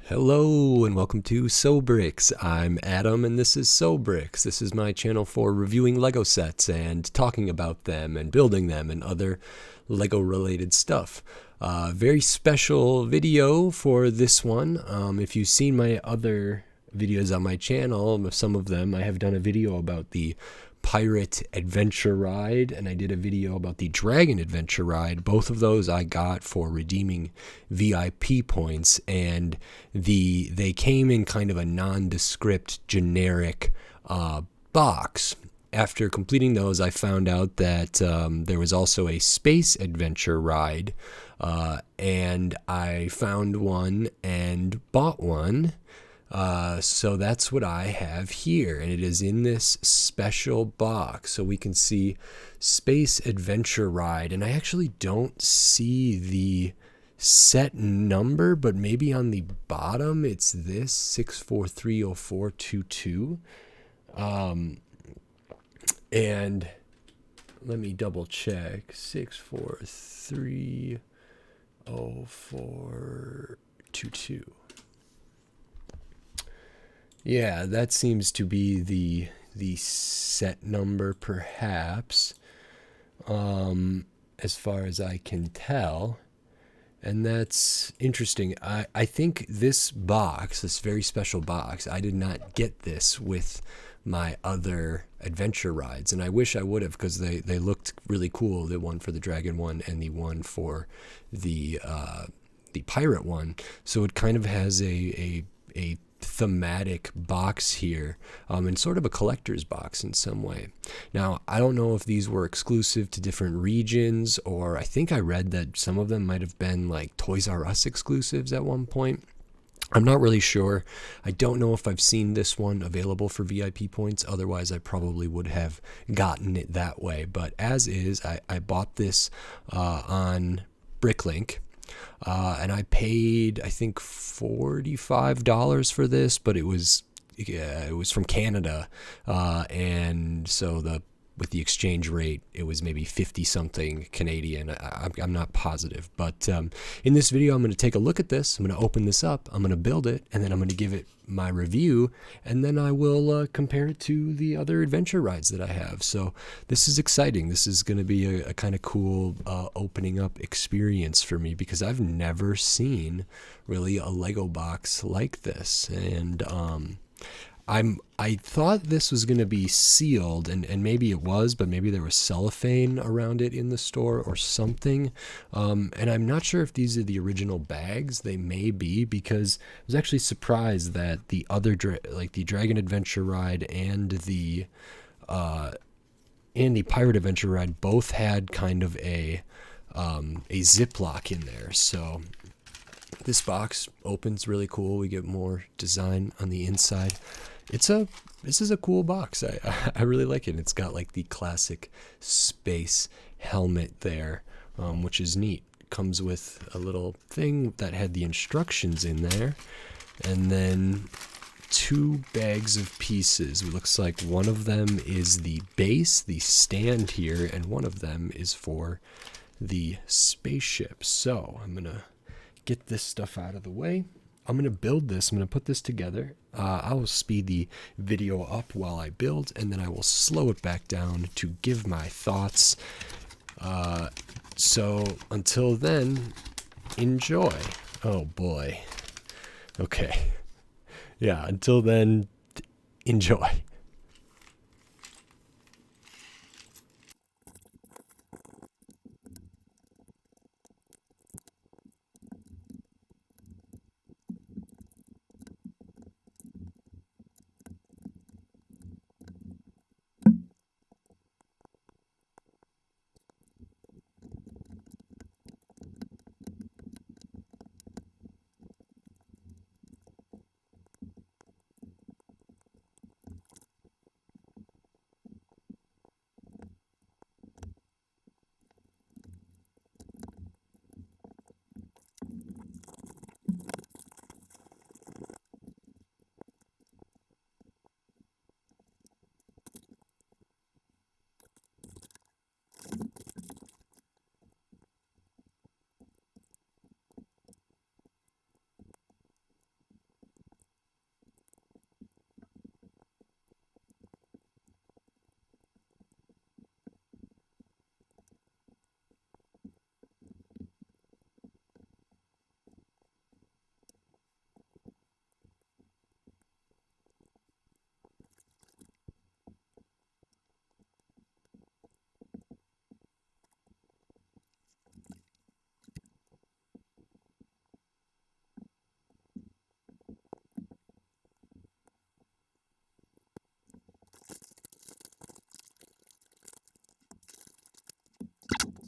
Hello and welcome to Bricks. I'm Adam and this is Bricks. This is my channel for reviewing Lego sets and talking about them and building them and other Lego related stuff. Very special video for this one. If you've seen my other videos on my channel, some of them, I have done a video about the Pirate Adventure Ride, and I did a video about the Dragon Adventure Ride. Both of those I got for redeeming VIP points, and they came in kind of a nondescript, generic box. After completing those, I found out that there was also a Space Adventure Ride, and I found one and bought one. So that's what I have here, and it is in this special box. So we can see Space Adventure Ride, and I actually don't see the set number, but maybe on the bottom it's this 6430422. And let me double check. 6430422. Yeah, that seems to be the set number, perhaps, as far as I can tell. And that's interesting. I think this box, this very special box, I did not get this with my other adventure rides, and I wish I would have, because they looked really cool, the one for the Dragon one and the one for the Pirate one. So it kind of has a thematic box here, and sort of a collector's box in some way. Now, I don't know if these were exclusive to different regions, or I think I read that some of them might have been like Toys R Us exclusives at one point. I'm not really sure. I don't know if I've seen this one available for VIP points. Otherwise, I probably would have gotten it that way. But as is, I bought this on Bricklink. And I paid, I think, $45 for this, but it was from Canada, and so with the exchange rate, it was maybe 50 something Canadian. I'm not positive, but in this video, I'm going to take a look at this. I'm going to open this up. I'm going to build it, and then I'm going to give it my review, and then I will compare it to the other adventure rides that I have. So this is exciting. This is going to be a kind of cool opening up experience for me, because I've never seen really a Lego box like this, and I thought this was going to be sealed, and maybe it was, but maybe there was cellophane around it in the store or something. And I'm not sure if these are the original bags. They may be, because I was actually surprised that the other, like the Dragon Adventure Ride and the Pirate Adventure Ride, both had kind of a Ziploc in there. So this box opens really cool. We get more design on the inside. This is a cool box. I really like it. It's got like the classic space helmet there, which is neat. It comes with a little thing that had the instructions in there, and then 2 bags of pieces. It looks like one of them is the base, the stand here, and one of them is for the spaceship. So I'm gonna get this stuff out of the way. I'm going to build this. I'm going to put this together. I will speed the video up while I build, and then I will slow it back down to give my thoughts. So until then, enjoy. Oh boy. Okay. Yeah, until then, enjoy.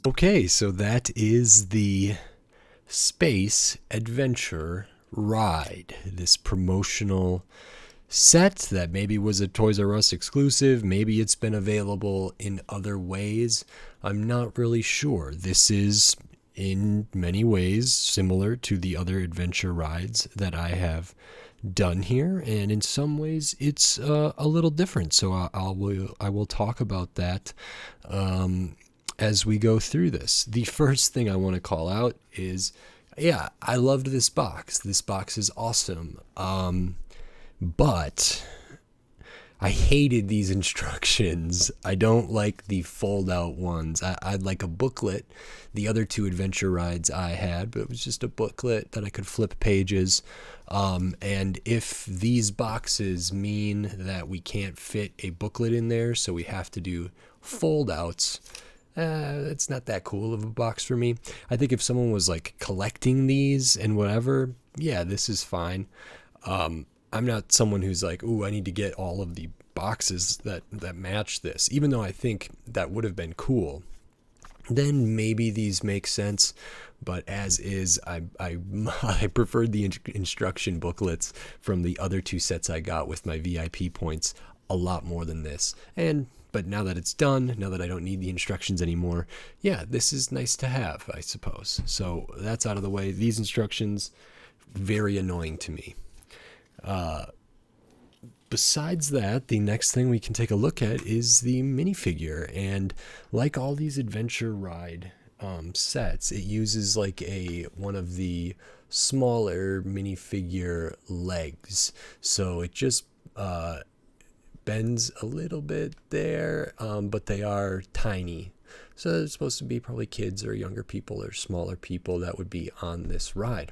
Okay, so that is the Space Adventure Ride, this promotional set that maybe was a Toys R Us exclusive. Maybe it's been available in other ways. I'm not really sure. This is in many ways similar to the other adventure rides that I have done here, and in some ways it's a little different. So I will talk about that as we go through this. The first thing I want to call out is, yeah, I loved this box. This box is awesome. But I hated these instructions. I don't like the fold out ones. I'd like a booklet. The other two adventure rides I had, but it was just a booklet that I could flip pages. And if these boxes mean that we can't fit a booklet in there, so we have to do fold outs, it's not that cool of a box for me. I think if someone was like collecting these and whatever, yeah, this is fine. I'm not someone who's like, ooh, I need to get all of the boxes that match this, even though I think that would have been cool. Then maybe these make sense, but as is, I preferred the instruction booklets from the other two sets I got with my VIP points a lot more than this. But now that it's done, now that I don't need the instructions anymore, yeah, this is nice to have, I suppose. So that's out of the way. These instructions, very annoying to me. Besides that, the next thing we can take a look at is the minifigure. And like all these adventure ride sets, it uses like one of the smaller minifigure legs. So it just bends a little bit there, but they are tiny. So they're supposed to be probably kids or younger people or smaller people that would be on this ride.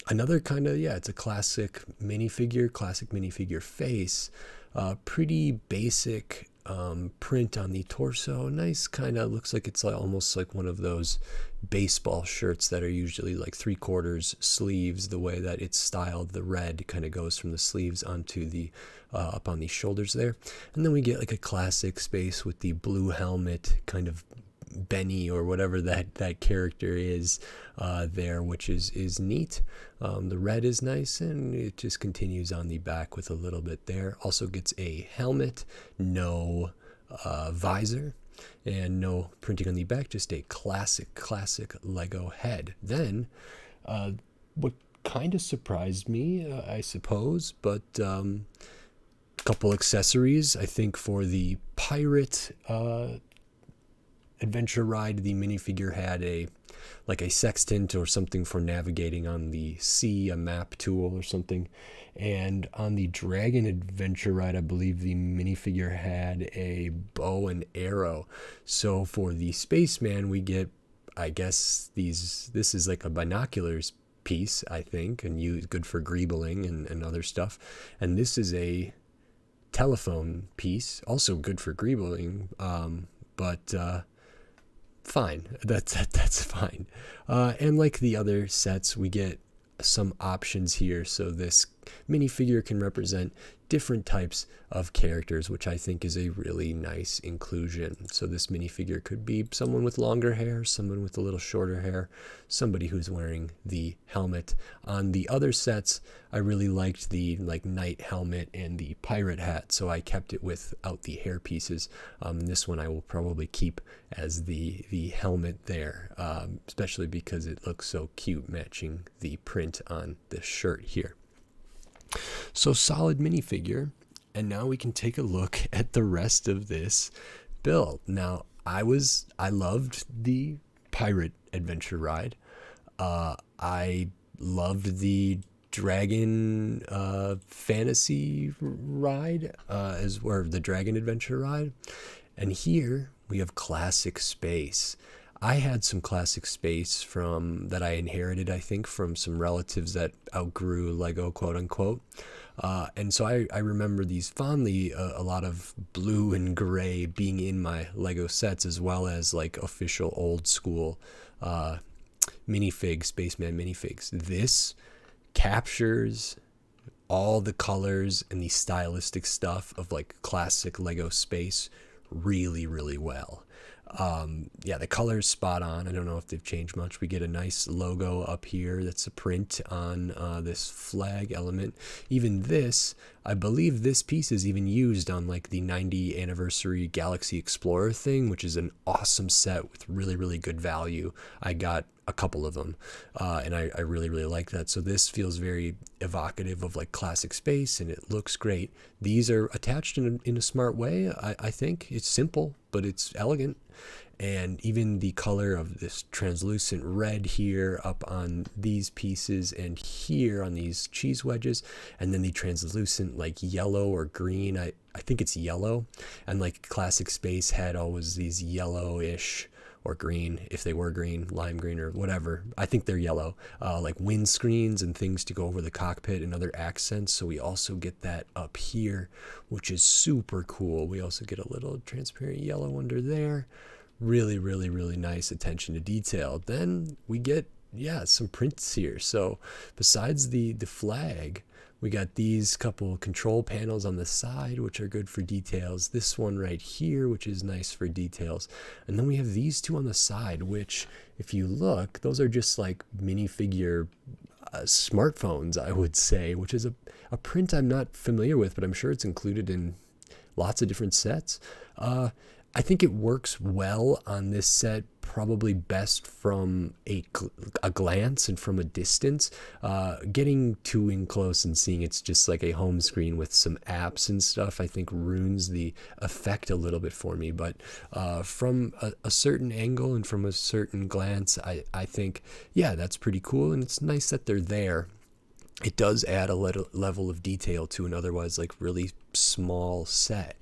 Another kind of, yeah, it's a classic minifigure face. Pretty basic print on the torso. Nice, kind of looks like it's almost like one of those baseball shirts that are usually like 3/4 sleeves. The way that it's styled, the red kind of goes from the sleeves onto the up on the shoulders there. And then we get like a classic space with the blue helmet, kind of Benny or whatever that character is there, which is neat. The red is nice, and it just continues on the back with a little bit there. Also gets a helmet, no visor, and no printing on the back, just a classic Lego head. Then what kind of surprised me, I suppose, but couple accessories. I think for the pirate adventure ride, the minifigure had a sextant or something for navigating on the sea, a map tool or something. And on the dragon adventure ride, I believe the minifigure had a bow and arrow. So for the spaceman, we get, I guess, this is like a binoculars piece, I think, and good for greebling and other stuff. And this is a telephone piece, also good for greebling, but fine. That's fine. And like the other sets, we get some options here. So this minifigure can represent different types of characters, which I think is a really nice inclusion. So this minifigure could be someone with longer hair, someone with a little shorter hair, somebody who's wearing the helmet. On the other sets, I really liked the knight helmet and the pirate hat, so I kept it without the hair pieces. This one I will probably keep as the helmet there, especially because it looks so cute matching the print on this shirt here. So solid minifigure, and now we can take a look at the rest of this build. Now, I loved the pirate adventure ride. I loved the dragon fantasy ride, or the dragon adventure ride. And here we have classic space. I had some classic space that I inherited, I think, from some relatives that outgrew Lego, quote unquote. And so I remember these fondly, a lot of blue and gray being in my Lego sets, as well as like official old school spaceman minifigs. This captures all the colors and the stylistic stuff of like classic Lego space really, really well. Yeah, the color's spot on. I don't know if they've changed much. We get a nice logo up here that's a print on this flag element. Even this, I believe this piece is even used on like the 90 anniversary Galaxy Explorer thing, which is an awesome set with really, really good value. I got a couple of them, and I really, really like that. So this feels very evocative of like classic space, and it looks great. These are attached in a smart way. I think it's simple, but it's elegant. And even the color of this translucent red here up on these pieces and here on these cheese wedges, and then the translucent like yellow or green, I think it's yellow, and like classic space had always these yellowish or green, if they were green, lime green or whatever. I think they're yellow, like windscreens and things to go over the cockpit and other accents. So we also get that up here, which is super cool. We also get a little transparent yellow under there. Really, really, really nice attention to detail. Then we get, yeah, some prints here. So besides the flag, we got these couple control panels on the side, which are good for details. This one right here, which is nice for details. And then we have these two on the side, which if you look, those are just like minifigure smartphones, I would say, which is a print I'm not familiar with, but I'm sure it's included in lots of different sets. I think it works well on this set, probably best from a glance and from a distance. Getting too in close and seeing it's just like a home screen with some apps and stuff, I think ruins the effect a little bit for me. But from a certain angle and from a certain glance, I think, yeah, that's pretty cool. And it's nice that they're there. It does add a level of detail to an otherwise like really small set.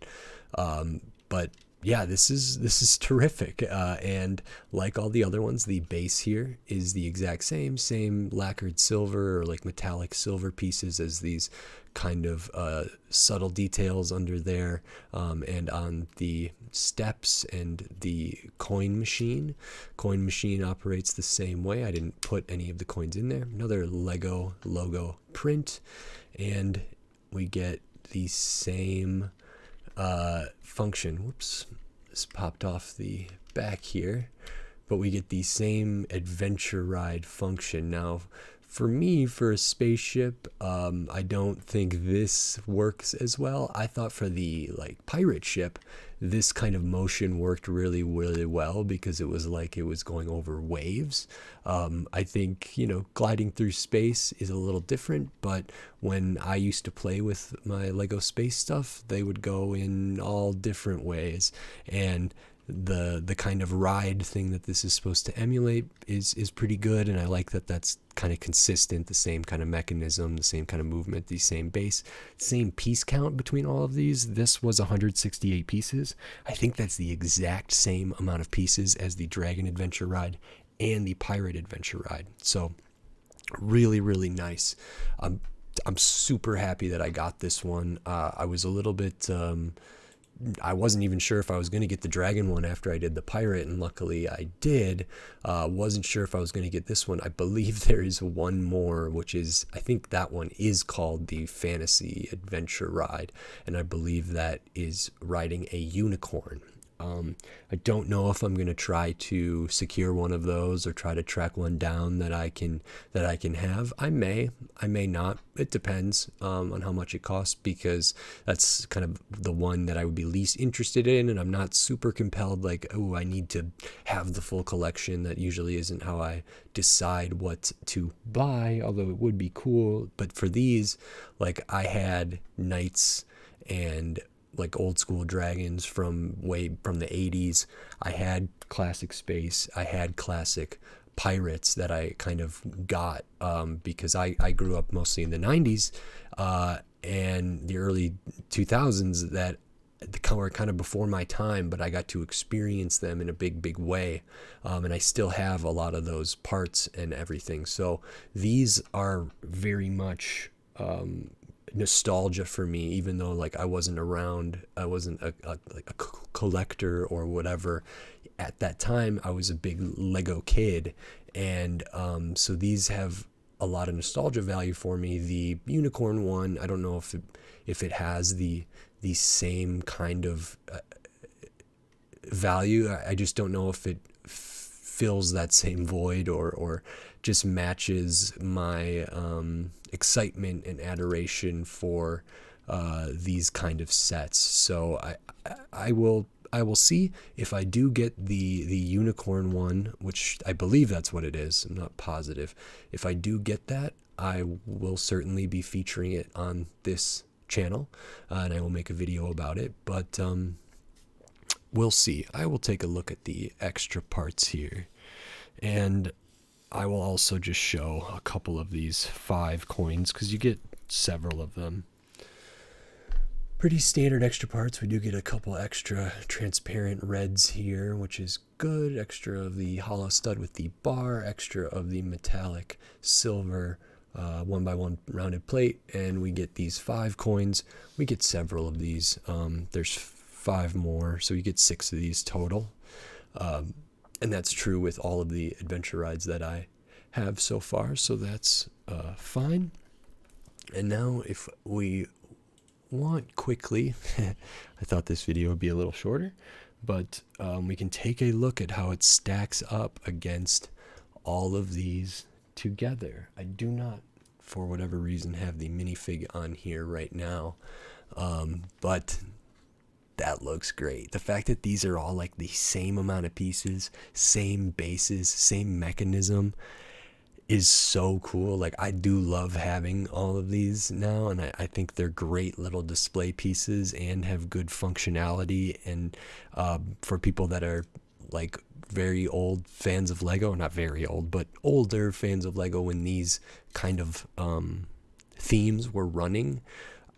But yeah, this is terrific, and like all the other ones, the base here is the exact same lacquered silver or like metallic silver pieces as these kind of subtle details under there, and on the steps and the coin machine. Coin machine operates the same way. I didn't put any of the coins in there. Another Lego logo print, and we get the same function. Whoops, this popped off the back here, but we get the same adventure ride function. Now for me, for a spaceship, I don't think this works as well. I thought for the like pirate ship, this kind of motion worked really, really well because it was like it was going over waves. I think, gliding through space is a little different, but when I used to play with my Lego space stuff, they would go in all different ways. And the kind of ride thing that this is supposed to emulate is pretty good, and I like that that's kind of consistent, the same kind of mechanism, the same kind of movement, the same base, same piece count between all of these. This was 168 pieces. I think that's the exact same amount of pieces as the Dragon Adventure Ride and the Pirate Adventure Ride. So really, really nice. I'm super happy that I got this one. I was a little bit I wasn't even sure if I was going to get the dragon one after I did the pirate, and luckily I did. Wasn't sure if I was going to get this one. I believe there is one more, which is, I think that one is called the Fantasy Adventure Ride, and I believe that is riding a unicorn. I don't know if I'm going to try to secure one of those or try to track one down that I can have. I may not. It depends on how much it costs, because that's kind of the one that I would be least interested in, and I'm not super compelled like, oh, I need to have the full collection. That usually isn't how I decide what to buy, although it would be cool. But for these, like, I had knights and like old school dragons from the 80s. I had classic space. I had classic pirates that I kind of got because I grew up mostly in the 90s and the early 2000s that were kind of before my time, but I got to experience them in a big way, and I still have a lot of those parts and everything. So these are very much nostalgia for me, even though like I wasn't around, I wasn't a collector or whatever at that time. I was a big Lego kid, and so these have a lot of nostalgia value for me. The unicorn one, I don't know if it has the same kind of value. I just don't know if it fills that same void or just matches my excitement and adoration for these kind of sets. So I will see if I do get the unicorn one, which I believe that's what it is. I'm not positive. If I do get that, I will certainly be featuring it on this channel, and I will make a video about it. But we'll see. I will take a look at the extra parts here, and I will also just show a couple of these 5 coins because you get several of them. Pretty standard extra parts. We do get a couple extra transparent reds here, which is good. Extra of the hollow stud with the bar, extra of the metallic silver 1x1 rounded plate, and we get these 5 coins. We get several of these. There's 5 more, so you get 6 of these total. And that's true with all of the adventure rides that I have so far, so that's fine. And now if we want quickly, I thought this video would be a little shorter, but we can take a look at how it stacks up against all of these together. I do not, for whatever reason, have the minifig on here right now, but that looks great. The fact that these are all like the same amount of pieces, same bases, same mechanism is so cool. Like, I do love having all of these now, and I think they're great little display pieces and have good functionality. And for people that are like very old fans of Lego, not very old, but older fans of Lego, when these kind of themes were running,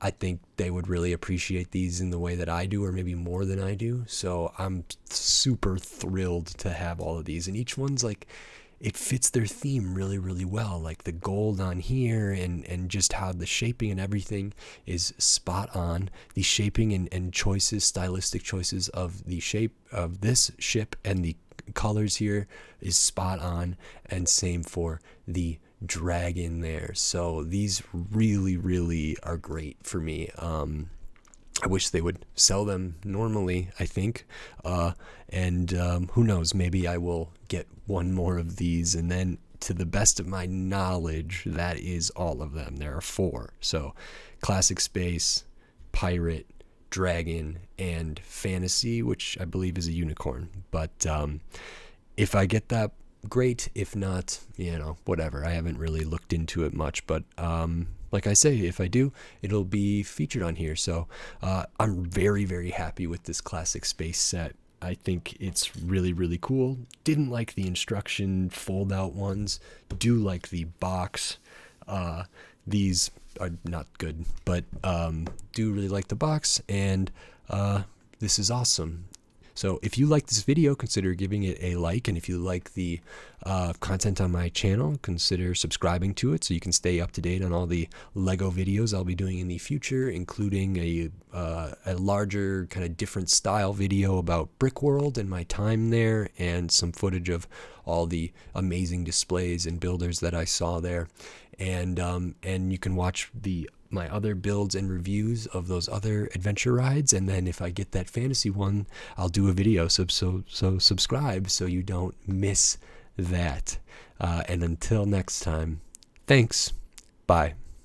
I think they would really appreciate these in the way that I do, or maybe more than I do. So I'm super thrilled to have all of these, and each one's like, it fits their theme really, really well. Like the gold on here and just how the shaping and everything is spot on. The shaping and choices, stylistic choices of the shape of this ship and the colors here is spot on. And same for the dragon there. So these really, really are great for me. I wish they would sell them normally, I think. And who knows, maybe I will get one more of these, and then, to the best of my knowledge, that is all of them. There are 4. So classic space, pirate, dragon, and fantasy, which I believe is a unicorn. But if I get that, great. If not, whatever. I haven't really looked into it much, but like I say, if I do, it'll be featured on here. So I'm very, very happy with this classic space set. I think it's really, really cool. Didn't like the instruction fold-out ones. Do like the box. These are not good, but do really like the box, and this is awesome. So if you like this video, consider giving it a like, and if you like the content on my channel, consider subscribing to it so you can stay up to date on all the Lego videos I'll be doing in the future, including a larger kind of different style video about Brick World and my time there, and some footage of all the amazing displays and builders that I saw there. And you can watch my other builds and reviews of those other adventure rides, and then if I get that fantasy one, I'll do a video. So subscribe so you don't miss that. And until next time, thanks. Bye.